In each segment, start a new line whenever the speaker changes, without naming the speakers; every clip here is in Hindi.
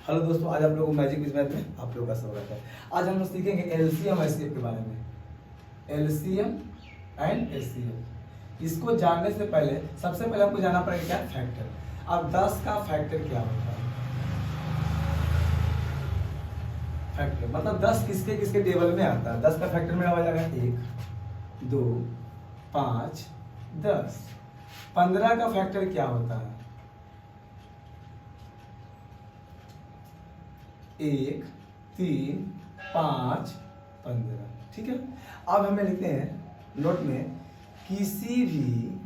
हेलो दोस्तों, आज आप लोगों को मैजिक विद मैथ में आप लोगों का स्वागत है। आज हम लोग सीखेंगे एलसीएम एचसीएफ के बारे में। एलसीएम एंड एचसीएफ, इसको जानने से पहले सबसे पहले हमको जानना पड़ेगा क्या फैक्टर। अब 10 का फैक्टर क्या होता है? फैक्टर मतलब 10 किसके किसके टेबल में आता है। 10 का फैक्टर में आ जाएगा 1 2 5 10। 15 का फैक्टर क्या होता है? 1 3 5 15। ठीक है, अब हमें लिखते हैं नोट में, किसी भी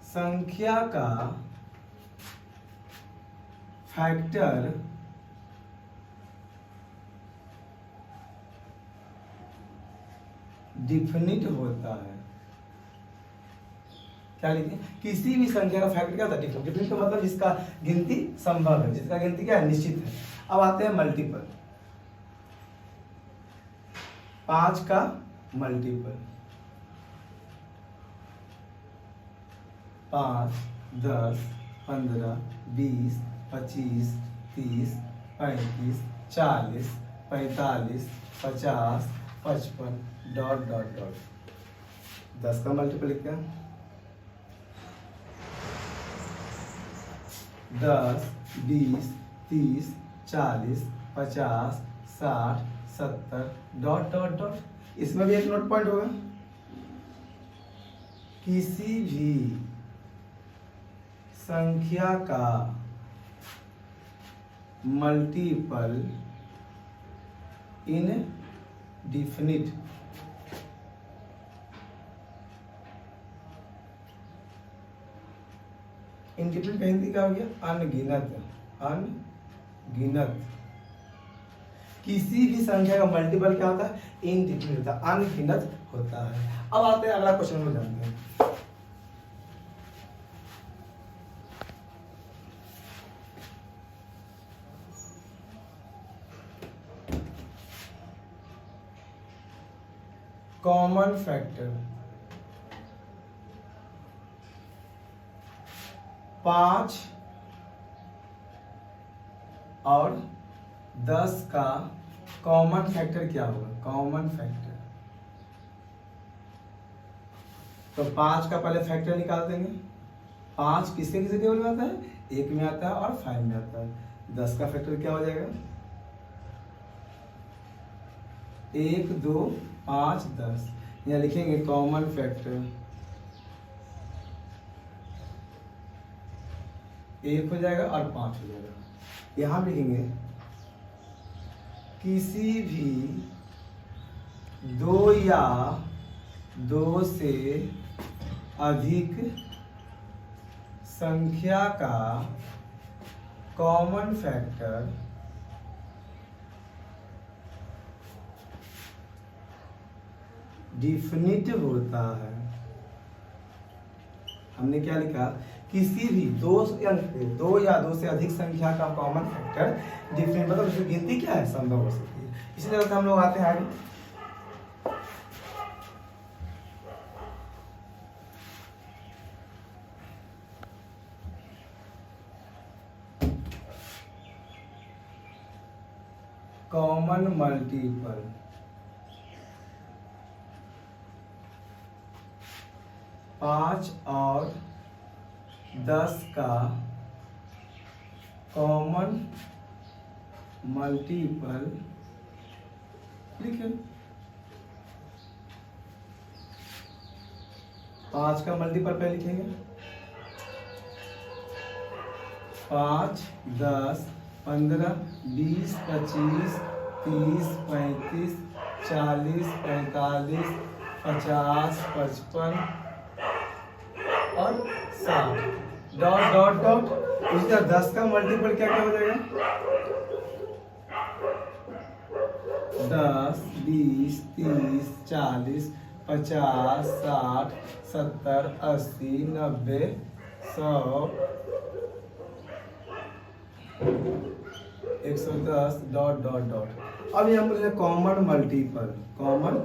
संख्या का फैक्टर डिफिनिट होता है। क्या लिखें? किसी भी संख्या का फैक्टर क्या होता है? डिफिनिट का मतलब जिसका गिनती संभव है, जिसका गिनती क्या है? निश्चित है। अब आते हैं मल्टीपल। 5 का मल्टीपल 5 10 15 20 25 30 35 40 45 50 55 डॉट डॉट डॉट। 10 का मल्टीपल लिखते हैं 10 20 30 40 50 60 70 डॉट डॉट डॉट। इसमें भी एक नोट पॉइंट होगा, किसी भी संख्या का मल्टीपल इन डिफिनिट इंडिफिनिट का हिंदी क्या हो गया? अनगिनत। अनगिनत। किसी भी संख्या का मल्टीपल क्या होता है? इनडिफिनिट होता है, अनगिनत होता है। अब आते हैं अगला क्वेश्चन में जानते हैं। कॉमन फैक्टर 5 और 10 का कॉमन फैक्टर क्या होगा? कॉमन फैक्टर तो 5 का पहले फैक्टर निकाल देंगे। 5 किसके किसके टेबल में आता है? 1 में आता है और 5 में आता है। 10 का फैक्टर क्या हो जाएगा? 1 2 5 10। यहाँ लिखेंगे कॉमन फैक्टर 1 हो जाएगा और 5 हो जाएगा। यहाँ लिखेंगे किसी भी 2 या 2 से अधिक संख्या का कॉमन फैक्टर डिफिनिट होता है। हमने क्या लिखा? किसी भी 2 या 2 से अधिक संख्या का कॉमन फैक्टर डिफिनिट मतलब उसकी गिनती क्या है? संभव हो सकती है। इसी तरह से हम लोग आते हैं आगे। कॉमन मल्टीपल 5 और 10 का कॉमन मल्टीपल लिखे। 5 का मल्टीपल पे लिखेंगे 5 10 15 20 25 30 35 40 45 50 55 और 60 डॉट डॉट डॉट। इसी तरह 10 का मल्टीपल क्या क्या हो जाएगा? 10 20 30 40 50 60 70 80 90 100 110 डॉट डॉट डॉट। अब यहाँ पर कॉमन मल्टीपल, कॉमन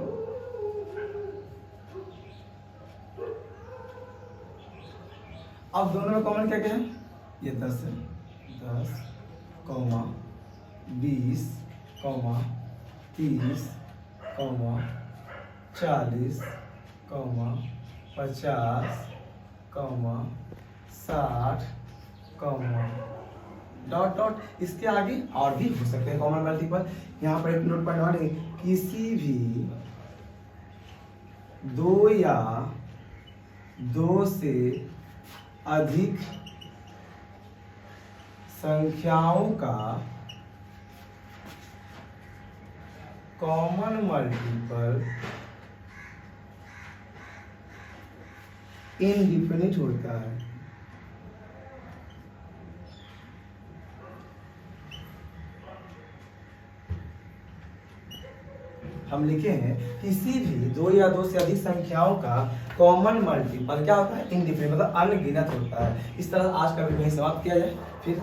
अब दोनों में कॉमन क्या क्या है? ये 10 है, 10 comma 20, comma 30, comma 40, comma 50, comma 60, comma dot dot. इसके आगे और भी हो सकते हैं कॉमन मल्टीपल। यहाँ पर एक नोट पॉइंट और है, किसी भी दो या दो से अधिक संख्याओं का कॉमन मल्टीपल इनडिफिनिट होता है। हम लिखे हैं किसी भी दो या दो से अधिक संख्याओं का कॉमन मल्टीपल क्या होता है, इनडिफिनिट, मतलब अनगिनत होता है। इस तरह आज का वीडियो समाप्त किया जाए, फिर